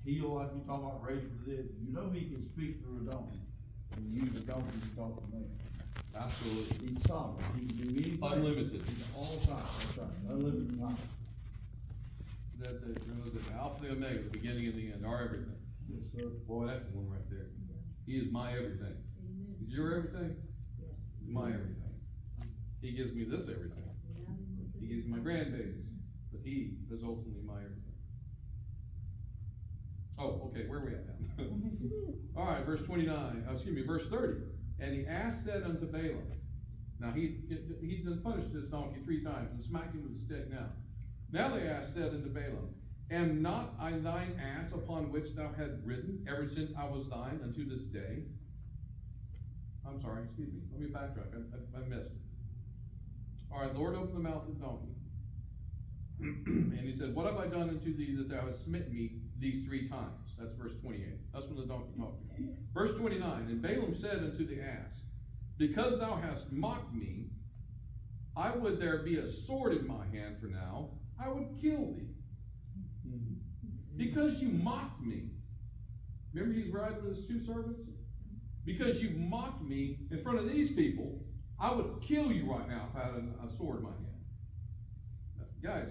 Heal, like you talk about raising the dead, you know he can speak through a donkey, and use a donkey to talk to man. Absolutely. He's sovereign, he can do anything. Unlimited. He's all time, that's right, unlimited power. That's it. It was the Alpha and Omega, the beginning and the end, our everything. Yes, sir. Boy, that's one right there. He is my everything. He's your everything? He's my everything. He gives me this everything. He gives me my grandbabies, but he is ultimately my everything. Oh, okay, where are we at now? All right, verse 29, verse 30. And the ass said unto Balem, now he's punished this donkey 3 times and smacked him with a stick now. Now the ass said unto Balem, am not I thine ass upon which thou had ridden ever since I was thine unto this day? I'm sorry, excuse me, let me backtrack, I missed it. All right, Lord, open the mouth of the donkey. And he said, what have I done unto thee that thou hast smitten me these 3 times? That's verse 28. That's when the donkey talked. Verse 29, and Balem said unto the ass, because thou hast mocked me, I would there be a sword in my hand for now, I would kill thee. Because you mocked me. Remember he's riding with his 2 servants? Because you mocked me in front of these people, I would kill you right now if I had a sword in my hand. Guys,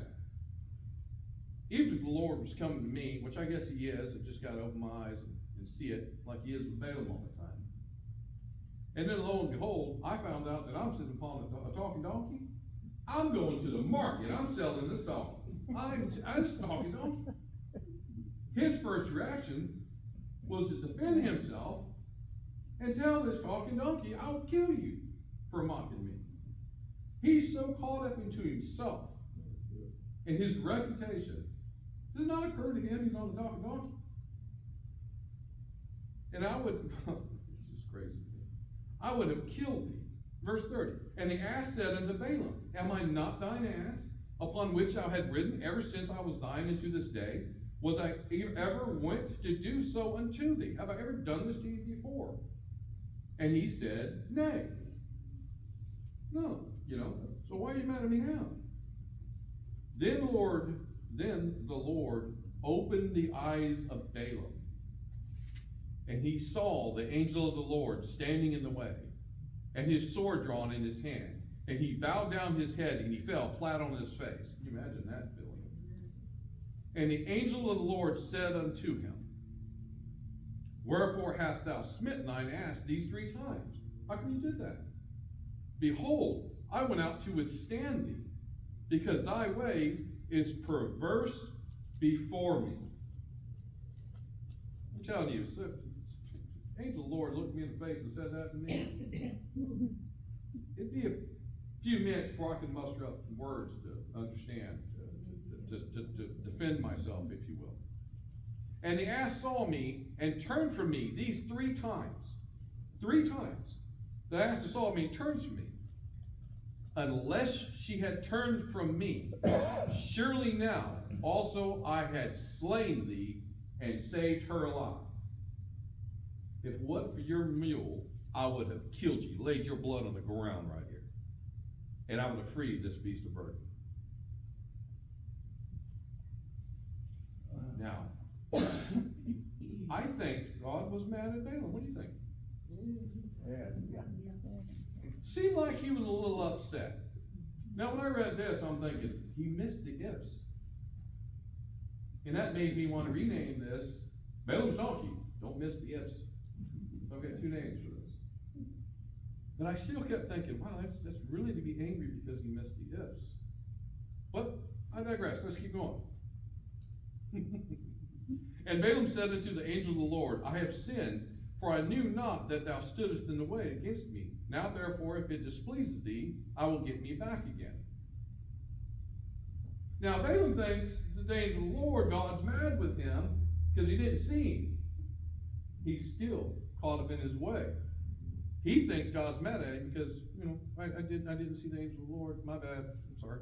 even if the Lord was coming to me, which I guess he is, I just got to open my eyes and see it like he is with Balem all the time. And then lo and behold, I found out that I'm sitting upon a talking donkey. I'm going to the market. I'm selling this donkey. I'm just a talking donkey. His first reaction was to defend himself and tell this talking donkey, I'll kill you for mocking me. He's so caught up into himself and his reputation. Does it not occur to him he's on the talking donkey? And I would, this is crazy. I would have killed thee. Verse 30. And the ass said unto Balem, am I not thine ass, upon which thou had ridden ever since I was thine unto this day? Was I ever wont to do so unto thee? Have I ever done this to you before? And he said, nay. No, so why are you mad at me now? Then the Lord opened the eyes of Balem, and he saw the angel of the Lord standing in the way, and his sword drawn in his hand. And he bowed down his head, and he fell flat on his face. Can you imagine that feeling? And the angel of the Lord said unto him, wherefore hast thou smitten thine ass these 3 times? How come you did that? Behold, I went out to withstand thee, because thy way is perverse before me. I'm telling you, angel of the Lord looked me in the face and said that to me. It'd be a few minutes before I could muster up some words to understand, to defend myself, if you will. And the ass saw me and turned from me these 3 times. 3 times. The ass saw me and turned from me. Unless she had turned from me, surely now also I had slain thee and saved her alive. If it wasn't for your mule, I would have killed you, laid your blood on the ground right here. And I would have freed this beast of burden. Now, I think God was mad at Balem. What do you think? Yeah. Seemed like he was a little upset. Now, when I read this, I'm thinking, he missed the ifs. And that made me want to rename this Balem's donkey. Don't miss the ifs. So I've got 2 names for this. But I still kept thinking, wow, that's really to be angry because he missed the ifs. But I digress. Let's keep going. And Balem said unto the angel of the Lord, I have sinned, for I knew not that thou stoodest in the way against me. Now therefore, if it displeases thee, I will get me back again. Now Balem thinks that the angel of the Lord, God's mad with him because he didn't see him. He's still caught up in his way. He thinks God's mad at him because, I didn't see the angel of the Lord. My bad. I'm sorry.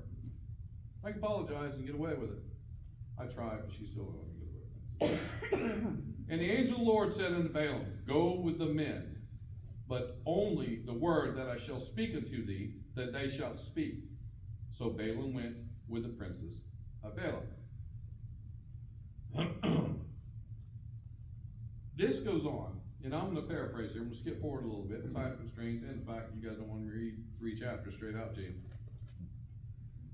I can apologize and get away with it. I tried, but she still won't let me get away with it. And the angel of the Lord said unto Balem, go with the men, but only the word that I shall speak unto thee, that they shall speak. So Balem went with the princes of Balem. this goes on, and I'm going to paraphrase here. I'm going to skip forward a little bit. Time constraints, and the fact you guys don't want to read 3 chapters straight out, James.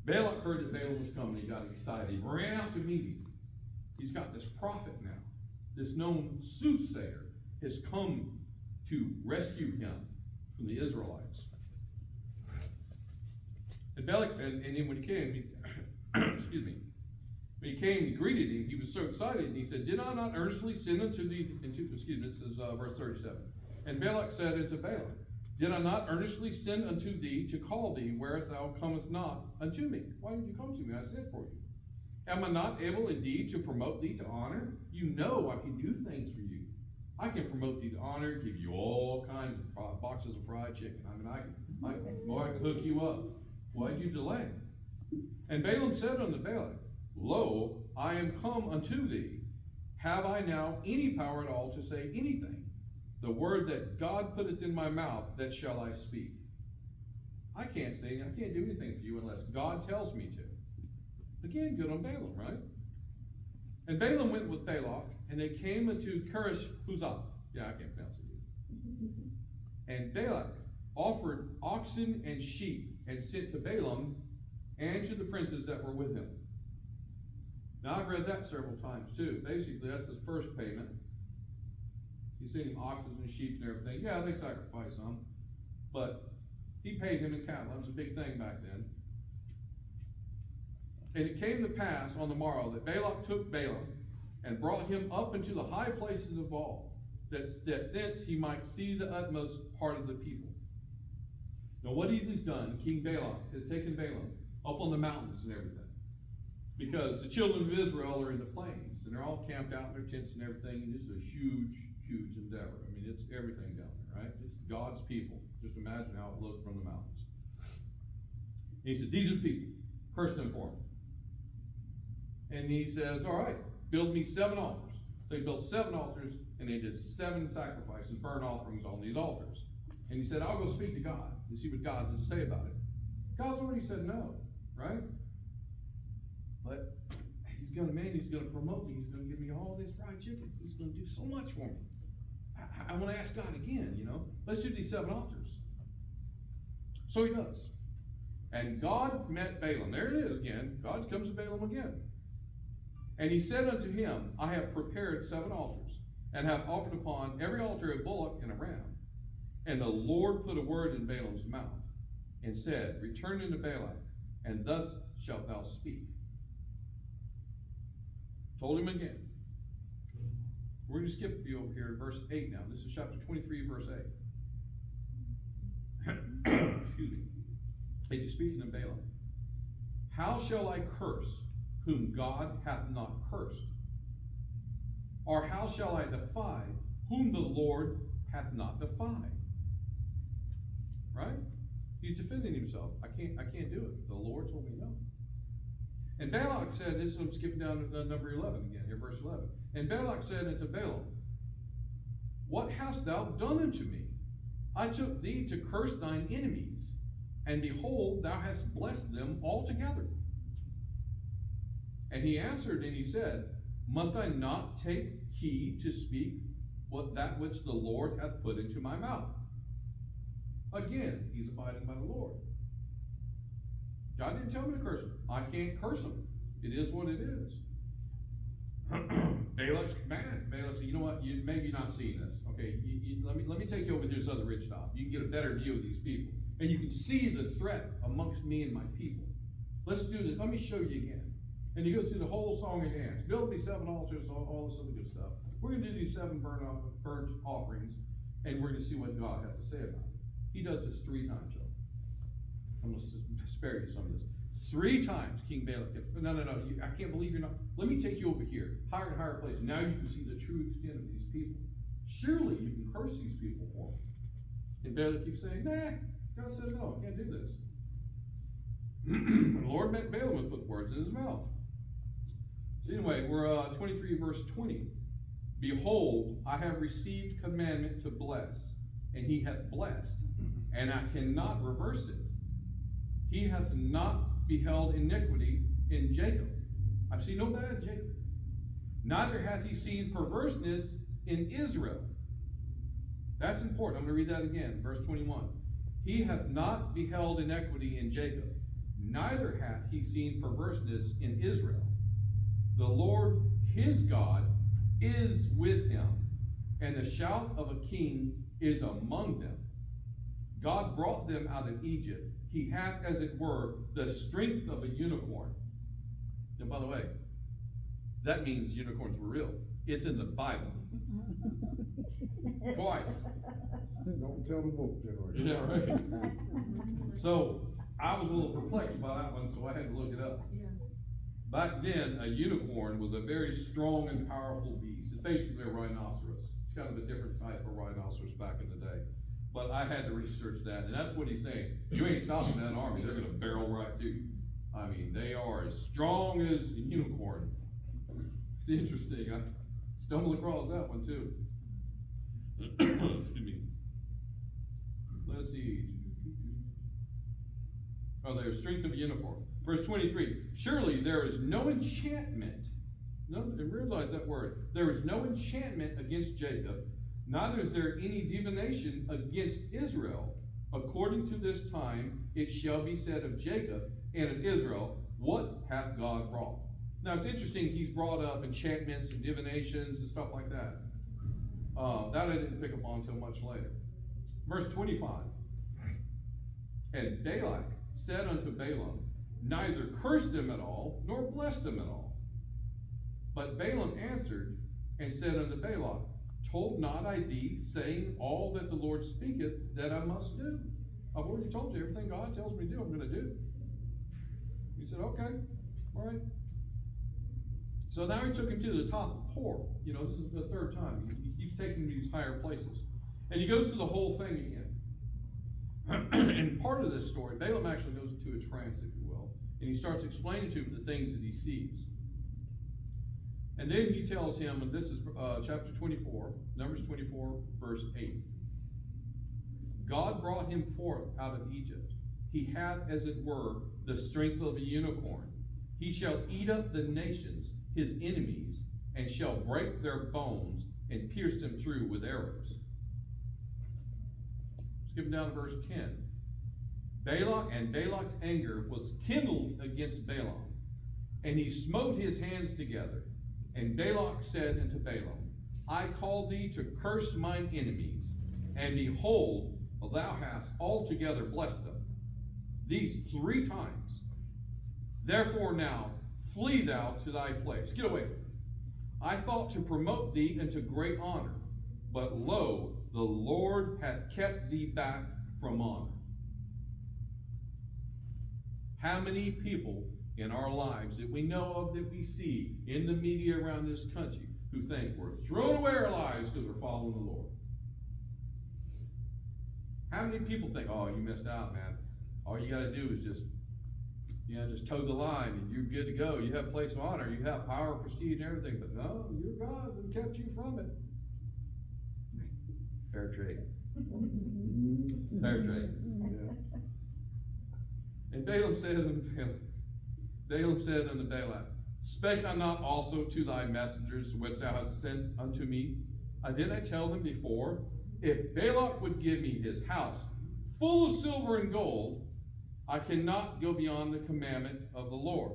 Balak heard that Balaam was coming. He got excited. He ran out to meet him. He's got this prophet now. This known soothsayer has come to rescue him from the Israelites. And Balak, and then when he came, excuse me, when he came, he greeted him. He was so excited, and he said, "Did I not earnestly send unto thee?" Excuse me, this is verse 37. And Balak said unto Balaam, "Did I not earnestly send unto thee to call thee, whereas thou comest not unto me?" Why did you come to me? I sent for you. "Am I not able indeed to promote thee to honor? You know I can do things for you. I can promote thee to honor, give you all kinds of boxes of fried chicken. I mean, I can hook you up. Why'd you delay?" And Balaam said unto Balak, "Lo, I am come unto thee. Have I now any power at all to say anything? The word that God putteth in my mouth, that shall I speak. I can't say, I can't do anything for you unless God tells me to." Again, good on Balaam, right? And Balaam went with Balak, and they came into Keresh Huzoth. Yeah, I can't pronounce it. And Balak offered oxen and sheep, and sent to Balaam and to the princes that were with him. Now, I've read that several times too. Basically, that's his first payment. He's sending oxen and sheep and everything. Yeah, they sacrificed some, but he paid him in cattle. That was a big thing back then. And it came to pass on the morrow that Balak took Balaam and brought him up into the high places of Baal, that thence he might see the utmost part of the people. Now, what he has done, King Balak has taken Balaam up on the mountains and everything, because the children of Israel are in the plains, and they're all camped out in their tents and everything, and this is a huge, huge endeavor. I mean, it's everything down there, right? It's God's people. Just imagine how it looked from the mountains. And he said, "These are the people. Curse them for me." And he says, "All right, build me 7 altars." So he built 7 altars, and they did 7 sacrifices, burnt offerings on these altars. And he said, "I'll go speak to God and see what God has to say about it." God's already said no, right? But he's going to promote me. He's going to give me all this fried chicken. He's going to do so much for me. I want to ask God again, let's do these 7 altars. So he does. And God met Balaam. There it is again. God comes to Balaam again. And he said unto him, "I have prepared 7 altars, and have offered upon every altar a bullock and a ram." And the Lord put a word in Balaam's mouth, and said, "Return unto Balak, and thus shalt thou speak." Told him again. We're going to skip a few over here to verse 8 now. This is chapter 23, verse 8. Excuse me. He's speaking to Balaam. "How shall I curse whom God hath not cursed? Or how shall I defy whom the Lord hath not defied?" Right? He's defending himself. I can't do it. The Lord told me no. And Balak said, this is, I'm skipping down to number 11 again, here, verse 11. And Balak said unto Balaam, "What hast thou done unto me? I took thee to curse thine enemies, and behold, thou hast blessed them altogether." And he answered and he said, "Must I not take heed to speak that which the Lord hath put into my mouth?" Again, he's abiding by the Lord. God didn't tell me to curse him. I can't curse him. It is what it is. Balak's mad. Balak said, "You know what? Maybe you're not seeing this. Okay, let me take you over to this other ridge top. You can get a better view of these people. And you can see the threat amongst me and my people. Let's do this. Let me show you again." And he goes through the whole song and dance. "Build me 7 altars," all this other good stuff. We're going to do these 7 burnt offerings, and we're going to see what God has to say about it. He does this 3 times, y'all. I'm going to spare you some of this. 3 times King Balak gets, no, I can't believe you're not. Let me take you over here, higher and higher place. Now you can see the true extent of these people. Surely you can curse these people for me. And Balak keeps saying, "Nah." God said, "No, I can't do this." The Lord met Balaam and put words in his mouth. So anyway, we're 23 verse 20. "Behold, I have received commandment to bless, and he hath blessed, and I cannot reverse it. He hath not beheld iniquity in Jacob. I've seen no bad in Jacob. Neither hath he seen perverseness in Israel. That's important. I'm going to read that again. Verse 21. He hath not beheld iniquity in Jacob, neither hath he seen perverseness in Israel. The Lord his God is with him, and the shout of a king is among them. God brought them out of Egypt. He hath, as it were, the strength of a unicorn. And by the way, that means unicorns were real. It's in the Bible. Twice. Don't tell the book generation. Yeah, right. So, I was a little perplexed by that one, so I had to look it up. Yeah. Back then, a unicorn was a very strong and powerful beast. It's basically a rhinoceros. It's kind of a different type of rhinoceros back in the day. But I had to research that, and that's what he's saying. You ain't stopping that army, they're gonna barrel right through you. I mean, they are as strong as a unicorn. It's interesting, I stumbled across that one too. Excuse me. Let's see. Oh, there's strength of a unicorn. Verse 23, surely there is no enchantment. No, realize that word. There is no enchantment against Jacob, neither is there any divination against Israel. According to this time, it shall be said of Jacob and of Israel, what hath God wrought? Now it's interesting, he's brought up enchantments and divinations and stuff like that. That I didn't pick up on until much later. Verse 25. And Balak said unto Balaam, neither curse them at all, nor bless them at all. But Balaam answered and said unto Balak, told not I thee, saying all that the Lord speaketh, that I must do? I've already told you everything God tells me to do, I'm going to do. He said, okay, all right. So now he took him to the top of Hor. You know, this is the third time. He keeps taking him to these higher places. And he goes through the whole thing again. And part of this story, Balaam actually goes into a trance, if you will, and he starts explaining to him the things that he sees. And then he tells him, and this is chapter 24, Numbers 24, verse 8. God brought him forth out of Egypt. He hath, as it were, the strength of a unicorn. He shall eat up the nations, his enemies, and shall break their bones and pierce them through with arrows. Skip down to verse 10. Balak's anger was kindled against Balaam, and he smote his hands together. And Balak said unto Balaam, I call thee to curse mine enemies, and behold, thou hast altogether blessed them. These 3 times. Therefore now, flee thou to thy place. Get away from me. I thought to promote thee into great honor, but lo, the Lord hath kept thee back from honor. How many people in our lives that we know of, that we see in the media around this country, who think we're throwing away our lives because we're following the Lord? How many people think, oh, you missed out, man. All you got to do is just toe the line and you're good to go. You have a place of honor, you have power, prestige, and everything, but no, your God has kept you from it. Fair trade. Fair trade. Yeah. And Balaam said unto Balak, spake I not also to thy messengers which thou hast sent unto me? Did I tell them before? If Balak would give me his house full of silver and gold, I cannot go beyond the commandment of the Lord.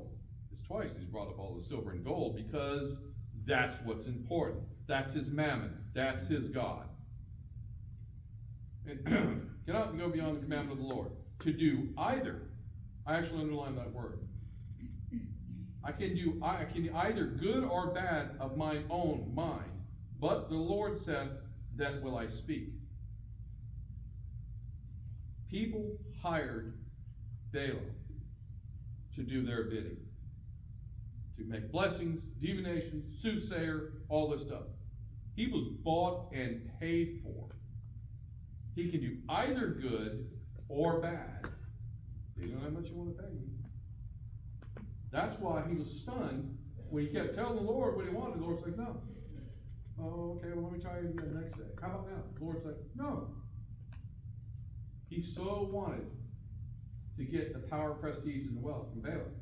It's twice he's brought up all the silver and gold, because that's what's important. That's his mammon. That's his God. And cannot go beyond the commandment of the Lord. To do either. I actually underlined that word. I can either good or bad of mine own mind, but the Lord saith, that will I speak. People hired Balem to do their bidding, to make blessings, divinations, soothsayer, all this stuff. He was bought and paid for. He can do either good or bad. You know how much you want to pay me. That's why he was stunned when he kept telling the Lord what he wanted. The Lord's like, no. Oh, okay, well, let me try it again next day. How about now? The Lord's like, no. He so wanted to get the power, prestige, and the wealth from Balak.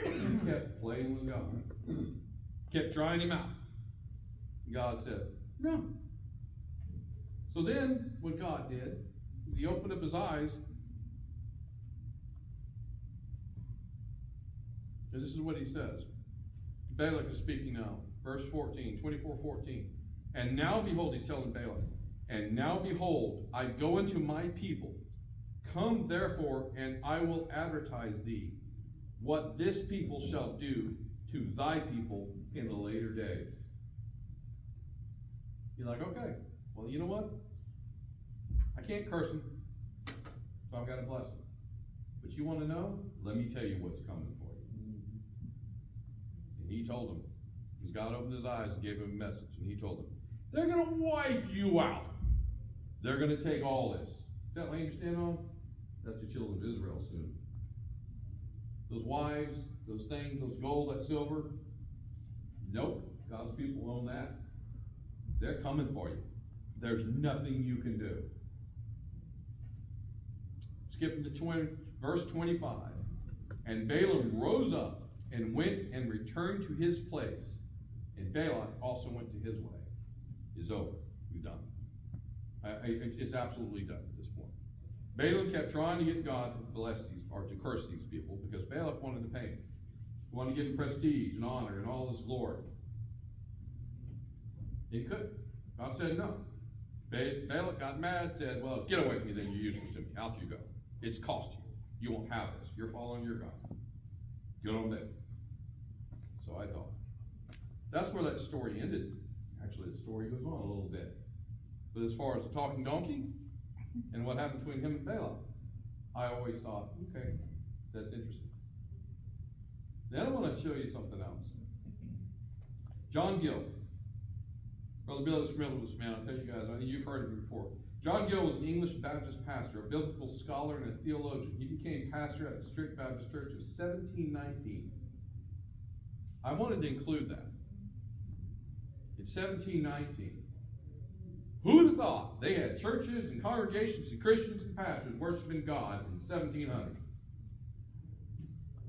He kept playing with God. Kept trying him out. God said, No. So then, what God did, he opened up his eyes, and this is what he says. Balak is speaking now, verse 14, 24:14. And now behold, he's telling Balak, and now behold, I go into my people. Come therefore, and I will advertise thee what this people shall do to thy people in the later days. You're like, okay, well, you know what? I can't curse him, so I've got to bless him. But you want to know? Let me tell you what's coming for you. And he told him, because God opened his eyes and gave him a message, and he told him, they're going to wipe you out. They're going to take all this. Is that land you stand on? That's the children of Israel soon. Those wives, those things, those gold, that silver, nope, God's people own that. They're coming for you. There's nothing you can do. Skipping to verse 25. And Balem rose up and went and returned to his place. And Balak also went to his way. It's over. We've done. It's absolutely done at this point. Balaam kept trying to get God to bless these, or to curse these people, because Balak wanted to pay him. He wanted to give him prestige and honor and all this glory. He couldn't. God said no. Balak got mad, said, well, get away from me then, you're useless to me. Out you go. It's cost you. You won't have this. You're following your God. Good on them. So I thought. That's where that story ended. Actually, the story goes on a little bit. But as far as the talking donkey and what happened between him and Balak, I always thought, okay, that's interesting. Then I want to show you something else. John Gill. Brother Bill is familiar with this man. I'll tell you guys, I think you've heard of him before. John Gill was an English Baptist pastor, a biblical scholar, and a theologian. He became pastor at the Strict Baptist Church in 1719. I wanted to include that. In 1719. Who would have thought they had churches and congregations and Christians and pastors worshiping God in 1700?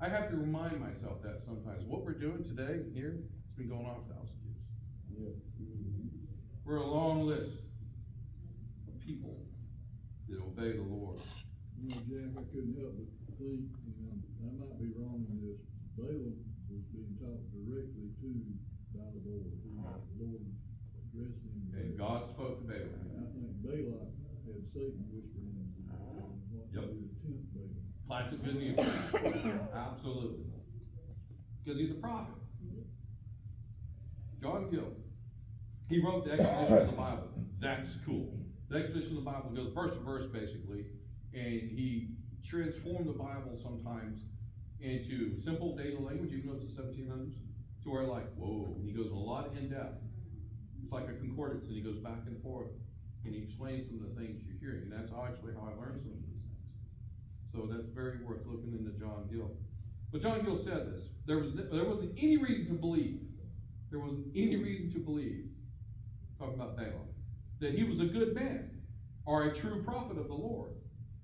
I have to remind myself that sometimes. What we're doing today here, it's been going on for 1,000 years. Yeah. We're a long list of people that obey the Lord. You know, Jack, I couldn't help but think, I might be wrong in this, Balem was being talked directly to by the Lord. The Lord addressed him. And God spoke to Balaam. I think Balak had Satan whispering in his ear, what Yep. to tempt Balaam. Classic good news. Absolutely. Because he's a prophet. John Gill. He wrote the exposition of the Bible. That's cool. The exposition of the Bible goes verse to verse, basically, and he transformed the Bible sometimes into simple data language, even though it's the 1700s, to where like, whoa, and he goes a lot in depth. It's like a concordance, and he goes back and forth, and he explains some of the things you're hearing, and that's actually how I learned some of these things. So that's very worth looking into John Gill. But John Gill said this, there wasn't any reason to believe, talking about Balak, that he was a good man, or a true prophet of the Lord.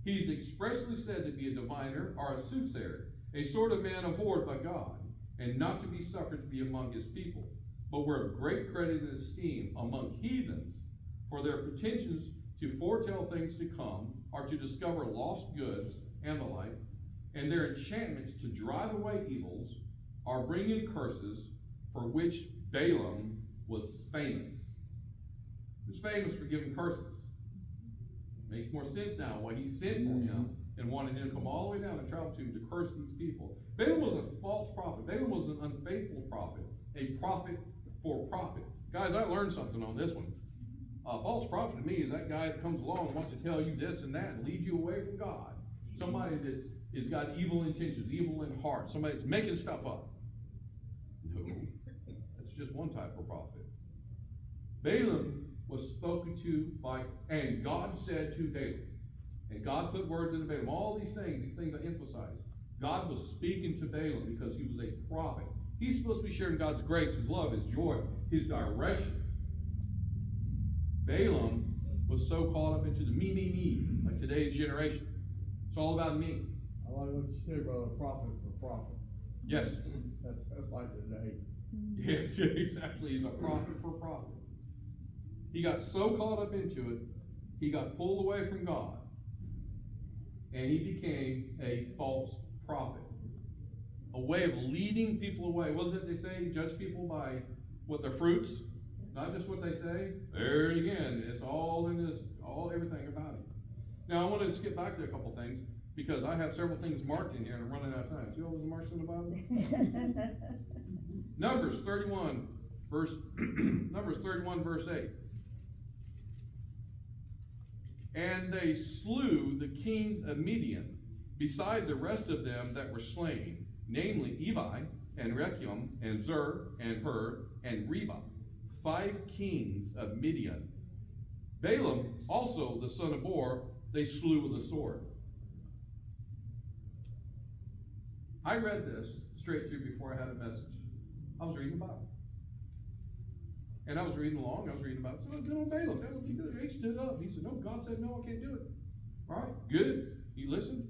He's expressly said to be a diviner, or a soothsayer, a sort of man abhorred by God, and not to be suffered to be among his people, but were of great credit and esteem among heathens, for their pretensions to foretell things to come, or to discover lost goods, and the like, and their enchantments to drive away evils, or bring in curses, for which Balem was famous. He was famous for giving curses. Makes more sense now why he sent for him and wanted him to come all the way down and travel to him to curse these people. Balaam was a false prophet. Balaam was an unfaithful prophet, a prophet for profit. Guys, I learned something on this one. A false prophet to me is that guy that comes along and wants to tell you this and that and lead you away from God. Somebody that has got evil intentions, evil in heart. Somebody that's making stuff up. No, that's just one type of prophet. Balaam was spoken to by, and God said to Balaam. And God put words into Balaam. All these things I emphasize. God was speaking to Balaam because he was a prophet. He's supposed to be sharing God's grace, his love, his joy, his direction. Balaam was so caught up into the me, like today's generation. It's all about me. I like what you said, brother, prophet for profit. Yes. That's like today. Yes, exactly. He's a prophet for profit. He got so caught up into it, he got pulled away from God, and he became a false prophet. A way of leading people away. Wasn't it they say, judge people by what their fruits? Not just what they say. There it again, it's all in this, everything about it. Now I wanted to skip back to a couple things, because I have several things marked in here and I'm running out of time. See all those marks in the Bible? Numbers 31, verse 8. And they slew the kings of Midian, beside the rest of them that were slain, namely Evi, and Rekem, and Zur, and Hur, and Reba, 5 kings of Midian. Balem, also the son of Bor, they slew with the sword. I read this straight through before I had a message. I was reading the Bible. And I was reading along, I was reading about, so good on Balem, that would be good. He stood up, he said, no, God said, no, I can't do it. All right, good. He listened,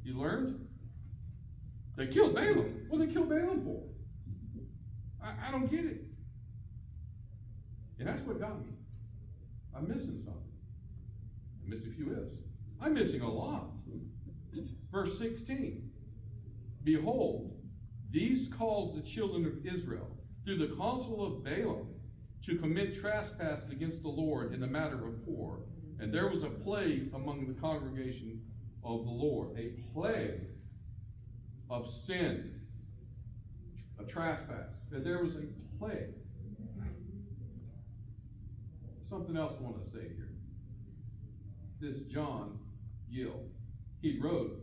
he learned. They killed Balem. What did they kill Balem for? I don't get it. And that's what got me. I'm missing something. I missed a few ifs. I'm missing a lot. Verse 16. Behold, these caused the children of Israel through the counsel of Balem to commit trespass against the Lord in the matter of poor. And there was a plague among the congregation of the Lord. A plague of sin. A trespass. And there was a plague. Something else I want to say here. This John Gill, he wrote,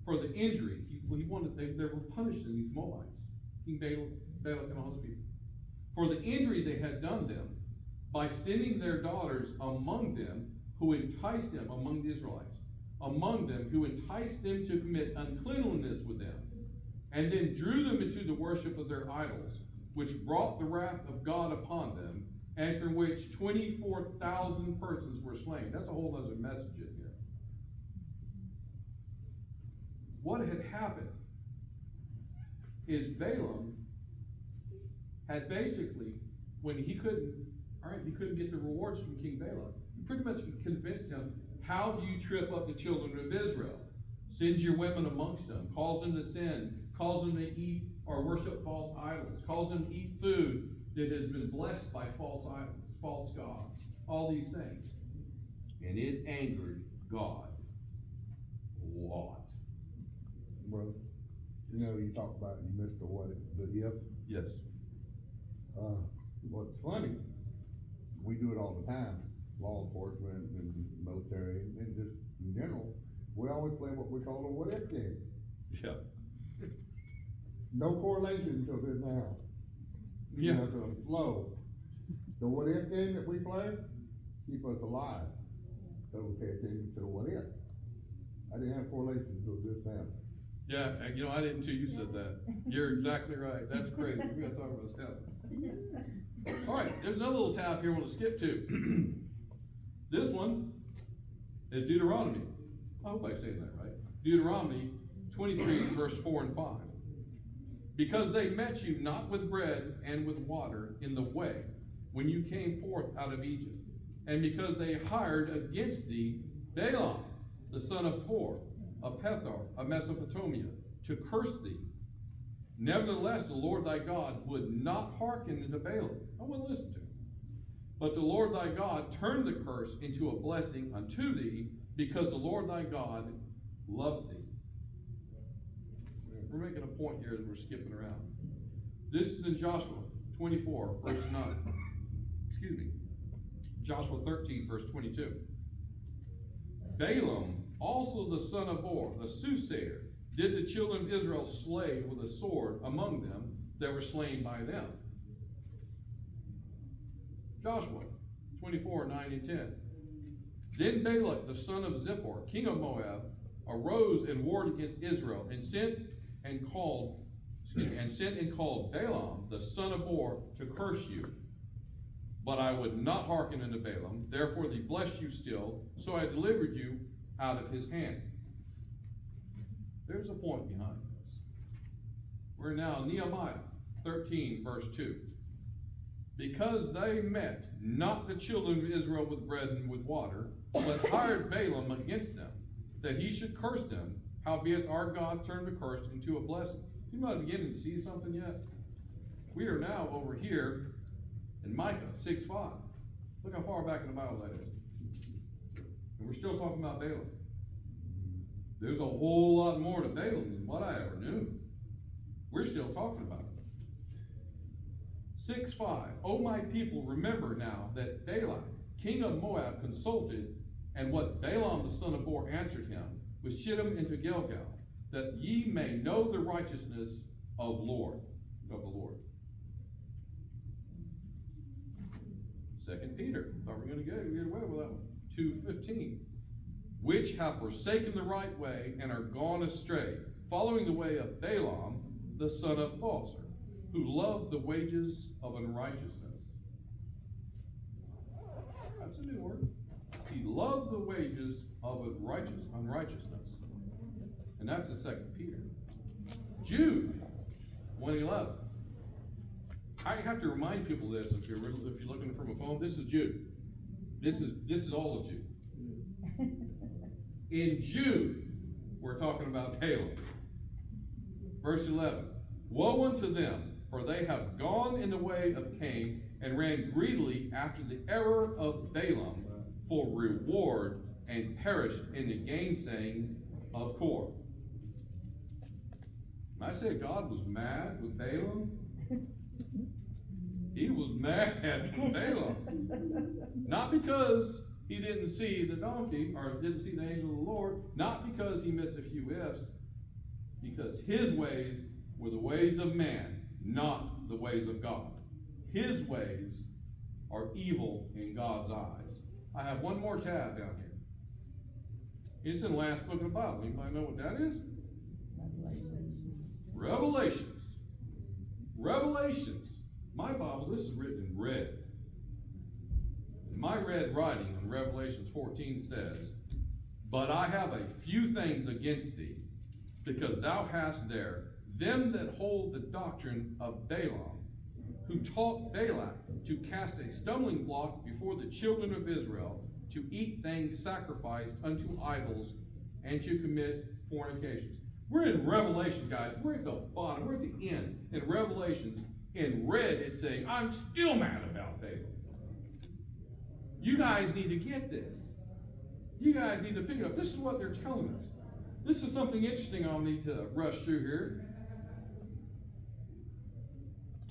for the injury, they were punishing these Moabites, King Balak and all his people, for the injury they had done them by sending their daughters among them who enticed them, among the Israelites, among them who enticed them to commit uncleanliness with them, and then drew them into the worship of their idols, which brought the wrath of God upon them, and for which 24,000 persons were slain. That's a whole other message in here. What had happened is Balem had basically, when he couldn't get the rewards from King Balak, he pretty much convinced him, how do you trip up the children of Israel? Send your women amongst them, cause them to sin, cause them to eat or worship false idols, cause them to eat food that has been blessed by false idols, false gods, all these things. And it angered God a lot. Well, you talk about, you missed the if. Yes. What's funny, we do it all the time, law enforcement and military, and just in general, we always play what we call a what if game. Yeah. No correlation to this now. Yeah. To flow. The what if game that we play, keep us alive. So we pay attention to the what if. I didn't have correlation to this now. Yeah, I didn't too. You said that. You're exactly right. That's crazy. We gotta talk about that. All right, there's another little tab here I want to skip to. This one is Deuteronomy. I hope I'm saying that right. Deuteronomy 23, verse 4 and 5. Because they met you not with bread and with water in the way when you came forth out of Egypt, and because they hired against thee Balaam, the son of Tor, of Pethor, of Mesopotamia, to curse thee. Nevertheless, the Lord thy God would not hearken unto Balaam. I wouldn't listen to him. But the Lord thy God turned the curse into a blessing unto thee, because the Lord thy God loved thee. We're making a point here as we're skipping around. This is in Joshua 24, verse 9. Excuse me. Joshua 13, verse 22. Balem, also the son of Bor, the soothsayer, did the children of Israel slay with a sword among them that were slain by them. Joshua 24, 9 and 10. Then Balak, the son of Zippor, king of Moab, arose and warred against Israel, and sent and called Balaam, the son of Bor, to curse you. But I would not hearken unto Balaam, therefore he blessed you still, so I delivered you out of his hand. There's a point behind this. We're now in Nehemiah 13, verse 2. because they met not the children of Israel with bread and with water, but hired Balem against them, that he should curse them, howbeit our God turned the curse into a blessing. You might be beginning to see something yet? We are now over here in Micah 6:5. Look how far back in the Bible that is. And we're still talking about Balem. There's a whole lot more to Balem than what I ever knew. We're still talking about it. 6:5. O my people, remember now that Balak, king of Moab, consulted, and what Balaam the son of Beor answered him, with Shittim into Gilgal, that ye may know the righteousness of the Lord. 2 Peter, thought we were going to get away with that one. 2:15. Which have forsaken the right way and are gone astray, following the way of Balaam, the son of Beor, who loved the wages of unrighteousness. That's a new word. He loved the wages of unrighteousness. And that's the 2 Peter. Jude 1:11. I have to remind people this if you're looking from a phone. This is Jude. This is all of Jude. In Jude, we're talking about Balaam. Verse 11. Woe unto them, for they have gone in the way of Cain, and ran greedily after the error of Balaam for reward, and perished in the gainsaying of Kor. When I say God was mad with Balaam, he was mad with Balaam. Not because he didn't see the donkey, or didn't see the angel of the Lord, not because he missed a few ifs, because his ways were the ways of man, not the ways of God. His ways are evil in God's eyes. I have one more tab down here. It's in the last book of the Bible. Anybody know what that is? Revelations. Revelations. My Bible, this is written in red. In my red writing in Revelations 14 says, But I have a few things against thee, because thou hast there them that hold the doctrine of Balaam, who taught Balak to cast a stumbling block before the children of Israel, to eat things sacrificed unto idols, and to commit fornications. We're in Revelation, guys. We're at the bottom. We're at the end. In Revelations, in red, it's saying, I'm still mad about Balaam. You guys need to get this. You guys need to pick it up. This is what they're telling us. This is something interesting I'll need to rush through here.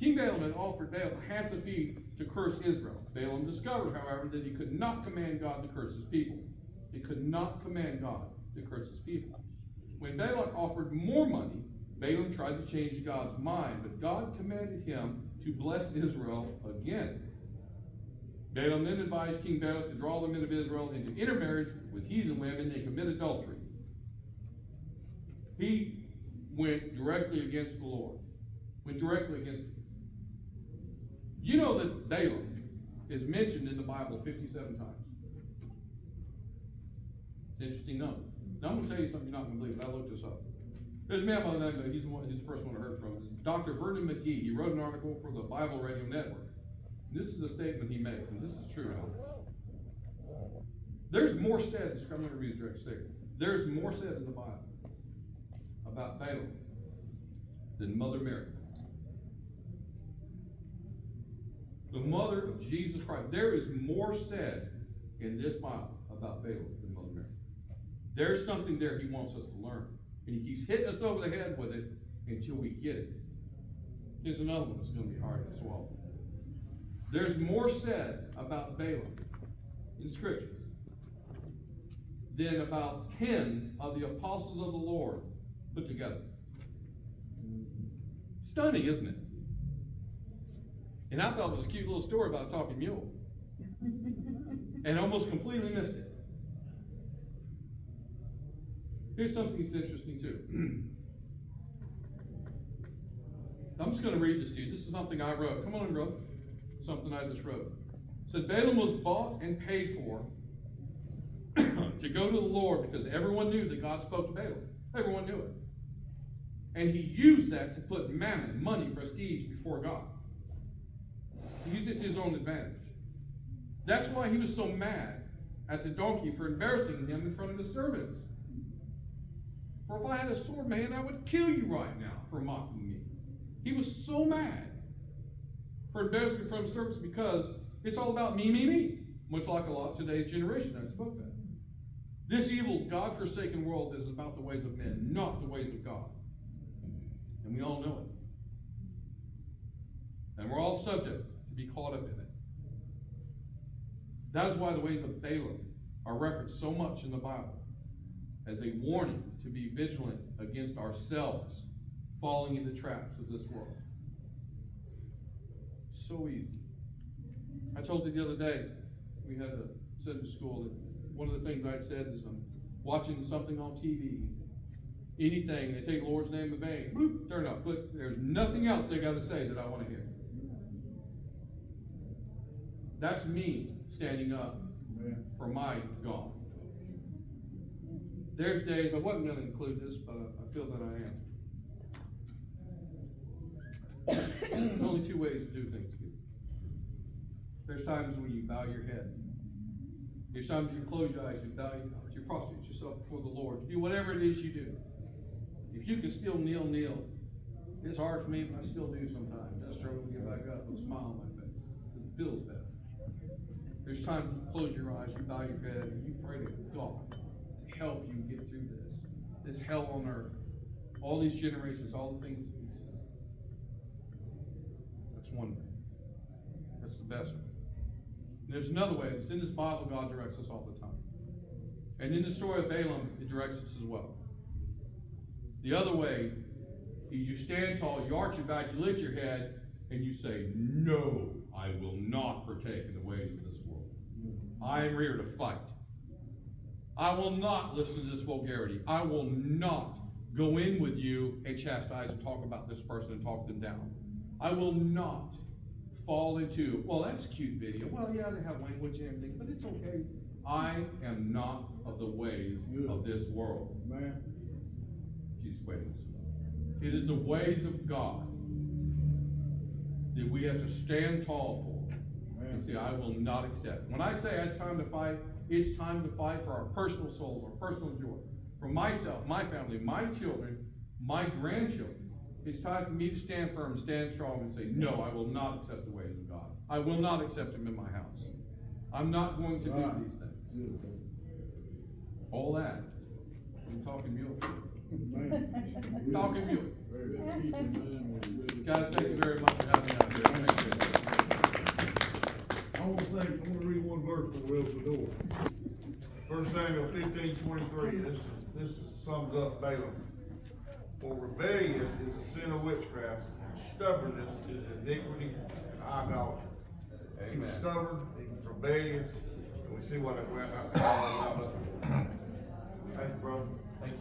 King Balem had offered Balak a handsome fee to curse Israel. Balaam discovered, however, that he could not command God to curse his people. He could not command God to curse his people. When Balak offered more money, Balaam tried to change God's mind, but God commanded him to bless Israel again. Balaam then advised King Balak to draw the men of Israel into intermarriage with heathen women and commit adultery. He went directly against the Lord. Went directly against him. You know that Balem is mentioned in the Bible 57 times. It's an interesting number. Now I'm going to tell you something you're not going to believe. I looked this up. There's a man by the name of, he's the first one I heard from. It's Dr. Vernon McGee. He wrote an article for the Bible Radio Network. This is a statement he makes, and this is true. There's more said, I'm going to read his direct statement. There's more said in the Bible about Balem than Mother Mary. The mother of Jesus Christ. There is more said in this Bible about Balem than Mother Mary. There's something there he wants us to learn. And he keeps hitting us over the head with it until we get it. Here's another one that's going to be hard to swallow. There's more said about Balem in Scripture than about 10 of the apostles of the Lord put together. Stunning, isn't it? And I thought it was a cute little story about a talking mule. And almost completely missed it. Here's something that's interesting too. I'm just going to read this to you. This is something I wrote. Come on, wrote. Something I just wrote. It said, Balem was bought and paid for to go to the Lord because everyone knew that God spoke to Balem. Everyone knew it. And he used that to put mammon, money, prestige before God. He used it to his own advantage. That's why he was so mad at the donkey for embarrassing him in front of his servants. For if I had a sword in my hand, I would kill you right now for mocking me. He was so mad for embarrassing in front of his servants because it's all about me, me, me. Much like a lot of today's generation I spoke that. This evil, God-forsaken world is about the ways of men, not the ways of God. And we all know it. And we're all subject to be caught up in it. That is why the ways of Balem are referenced so much in the Bible as a warning to be vigilant against ourselves falling into traps of this world. So easy. I told you the other day, we had a Sunday school, that one of the things I had said is I'm watching something on TV, anything, they take the Lord's name in vain, bloop, turn up, click, there's nothing else they got to say that I want to hear. That's me standing up for my God. There's days, I wasn't going to include this, but I feel that I am. There's only two ways to do things. There's times when you bow your head. There's times you close your eyes, you bow your heart, you prostrate yourself before the Lord. Do whatever it is you do. If you can still kneel, kneel. It's hard for me, but I still do sometimes. I struggle to get back up with a smile on my face. It feels better. There's times when you close your eyes, you bow your head, and you pray to God to help you get through this hell on earth. All these generations, all the things that we see. That's one way. That's the best way. And there's another way. It's in this Bible. God directs us all the time. And in the story of Balem, it directs us as well. The other way is you stand tall, you arch your back, you lift your head, and you say, no, I will not partake in the ways of this world. I am here to fight. I will not listen to this vulgarity. I will not go in with you and chastise and talk about this person and talk them down. I will not fall into, well, that's a cute video. Well, yeah, they have language and everything, but it's okay. I am not of the ways of this world. Man. Jesus, wait a minute. It is the ways of God that we have to stand tall for. And say, I will not accept. When I say it's time to fight for our personal souls, our personal joy. For myself, my family, my children, my grandchildren. It's time for me to stand firm, stand strong, and say, no, I will not accept the ways of God. I will not accept him in my house. I'm not going to do these things. All that. I'm talking mule. Talking mule. Guys, thank you very much for having me out here. I want to read one verse before we open the door. 1 Samuel 15:23. This sums up Balem. For rebellion is a sin of witchcraft, and stubbornness is iniquity and idolatry. He was stubborn, he was rebellious, and we see what it went up. Thank you, brother. Thank you.